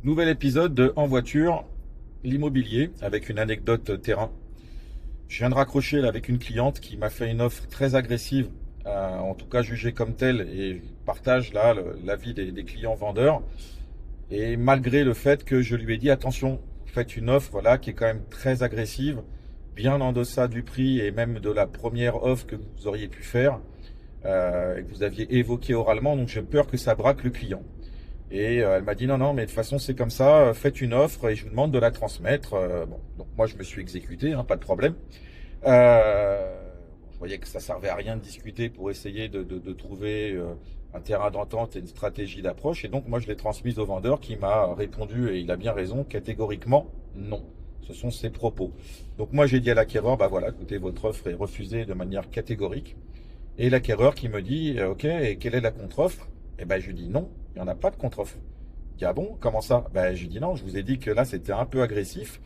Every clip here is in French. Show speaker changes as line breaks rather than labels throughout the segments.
Nouvel épisode de En voiture, l'immobilier, avec une anecdote terrain. Je viens de raccrocher là, avec une cliente qui m'a fait une offre très agressive, en tout cas jugée comme telle, et je partage là l'avis des clients vendeurs. Et malgré le fait que je lui ai dit attention, vous faites une offre voilà, qui est quand même très agressive, bien en deçà du prix et même de la première offre que vous auriez pu faire, et que vous aviez évoqué oralement, donc j'ai peur que ça braque le client. Et elle m'a dit non, non, mais de toute façon c'est comme ça, faites une offre et je vous demande de la transmettre. Bon, donc moi je me suis exécuté, hein, pas de problème. Je voyais que ça servait à rien de discuter pour essayer de trouver un terrain d'entente et une stratégie d'approche. Et donc moi je l'ai transmise au vendeur qui m'a répondu, et il a bien raison, catégoriquement non. Ce sont ses propos. Donc moi j'ai dit à l'acquéreur, bah voilà, écoutez, votre offre est refusée de manière catégorique. Et l'acquéreur qui me dit, ok, et quelle est la contre-offre? Eh ben je lui dis non, il n'y en a pas de contre-offre. Il dit, ah bon, comment ça? Ben je lui dis non, je vous ai dit que là c'était un peu agressif.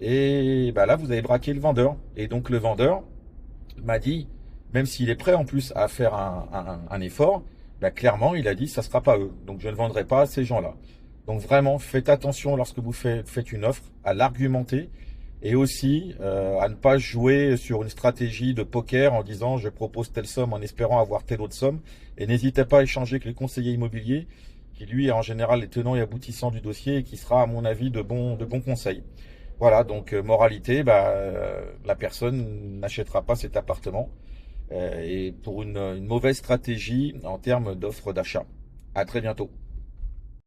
Et ben là vous avez braqué le vendeur. Et donc le vendeur m'a dit, même s'il est prêt en plus à faire un effort, ben clairement il a dit ça sera pas eux. Donc je ne vendrai pas à ces gens-là. Donc vraiment faites attention lorsque vous faites une offre à l'argumenter et aussi à ne pas jouer sur une stratégie de poker en disant je propose telle somme en espérant avoir telle autre somme. Et n'hésitez pas à échanger avec le conseiller immobilier qui lui est en général les tenants et aboutissants du dossier et qui sera à mon avis de bons conseils. Voilà, donc moralité, la personne n'achètera pas cet appartement et pour une mauvaise stratégie en termes d'offre d'achat. À très bientôt.